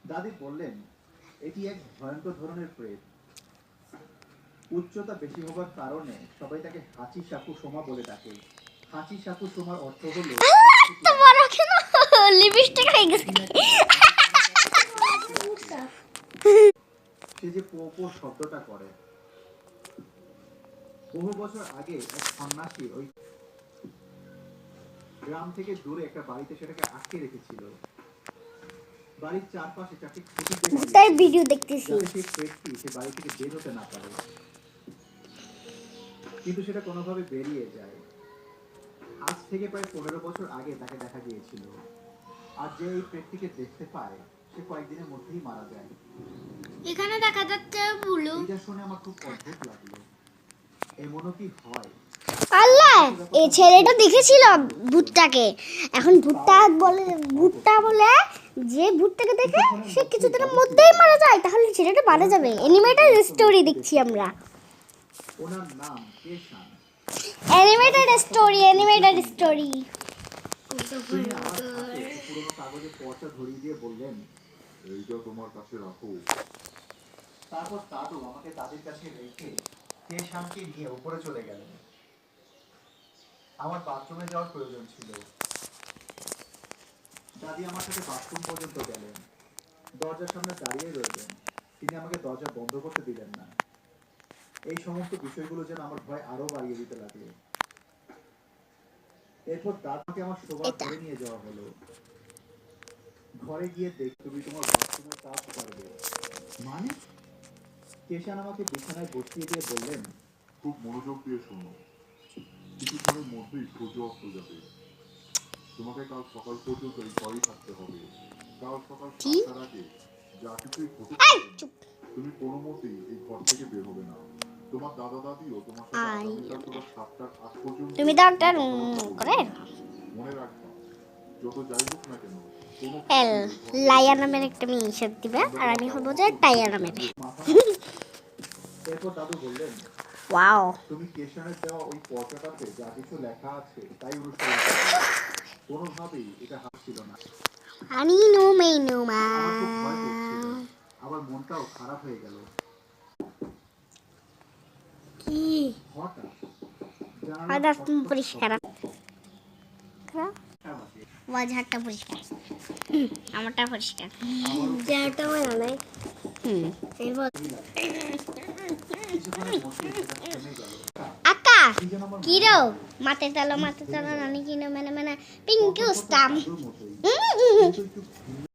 দাদি বললেন এটি এক ভয়ঙ্কর ধরনের প্রেত। উচ্চতা বেশি হবার কারণে সবাই তাকে হাঁচি সাকু সোমা বলে ডাকে। হাঁচি সাকু সোমার অর্থ হলো তো বড় কেন লিপস্টিক হয়ে গেছে। সে যে পো পো শব্দটা করে। বহু বছর আগে এক সন্ন্যাসী ওই গ্রাম থেকে দূরে একটা বাড়িতে সেটাকে আটকে রেখেছিল। বাড়ির চারপাশে চারটি খুঁটি দিয়ে তার ভিডিও দেখতেছি। যাতে সেই প্রেতটি সে বাড়ি থেকে বের হতে না পারে, কিন্তু সেটা কোনোভাবে বেরিয়ে যায়। আজ থেকে প্রায় 15 বছর আগে তাকে দেখা গিয়েছিল। আর যে এই প্রেতটিকে দেখতে পায় সে কয়েকদিনের মধ্যেই মারা যায়। এখানে দেখা যাচ্ছে বুলু। এটা শুনে আমার খুব অদ্ভুত লাগলো। এমনও কি হয়? আল্লাহ, এই ছেলেটা দেখেছিল ভূতটাকে। এখন ভূতটা বলে যে ভূতটাকে দেখে সে কিছুদিনের মধ্যেই মারা যায়, তাহলে ছেলেটা মারা যাবে। অ্যানিমেটেড স্টোরি দেখছি আমরা। ওনার নাম কেশান। Animated story. তিনি আমার হাতে পুরোনো কাগজে পর্চা ধরিয়ে দিয়ে বললেন, এইটা তোমার কাছে রাখো। তারপর দাদু আমাকে দাদির কাছে রেখে কেশানকে নিয়ে উপরে চলে গেলেন। আমার বাথরুমে যাওয়ার প্রয়োজন ছিল। দাদি আমার সাথে বাথরুম পর্যন্ত গেলেন। দরজার সামনে দাঁড়িয়ে রইলেন। তিনি আমাকে দরজা বন্ধ করতে দিলেন না। এই সমস্ত বিষয়গুলো যেন আমার ভয় আরো বাড়িয়ে দিতে লাগলো। এরপর দাদাকে আমার শোবার ঘরে নিয়ে যাওয়া হলো। ঘরে গিয়ে দেখ, তুমি তোমার বাথরুমের কাজ করবে মানে? কেশান আমাকে বিছানায় বসিয়ে দিয়ে বললেন, খুব মনোযোগ দিয়ে শোনো। কিছুক্ষণের মধ্যেই সূর্য অস্ত যাবে। তোমাকে কাল সকাল পর্যন্ত এই ঘরেই থাকতে হবে। কাল সকাল 7টার আগে যা কিছুই ঘটুক না কেন, তুমি কোনো মতেই এই ঘর থেকে বের হবে না। তোমার দাদা দাদিও তোমার সাথে আগামীকাল তোমার 7টার আগ পর্যন্ত তুমি তো একটা করে মনে রাখবা, যত যাই হোক না কেন কোনো এল লাইয়া নামের একটা মেয়ে হিসেব দিবে, আর আমি হবো যে টাইয়া নামের। এরপর দাদু বললেন, ওয়াও, তুমি কেশানের দেওয়া ওই পর্চাটাতে যা কিছু লেখা আছে তাই অনুসরণ করো। কোনোভাবেই এটা হাসছিল না। আমি নো মে নো মা। আমার খুব ভয় করছিল, আবার মনটাও খারাপ হয়ে গেল। কি হঠাৎ হঠাৎ পরিষ্কার আমাকে ওয়াজহাটটা পরিষ্কার, আমারটা পরিষ্কার, যেটা আমার নাই। এরপর কিছুক্ষণের মধ্যেই সেটা থেমে গেল। আকা কি যেন আমার কিরো মাতে তালো নানি কিনো মানে মানে পিঙ্কি উস্তাম। দাদুর মতোই, কিন্তু একটু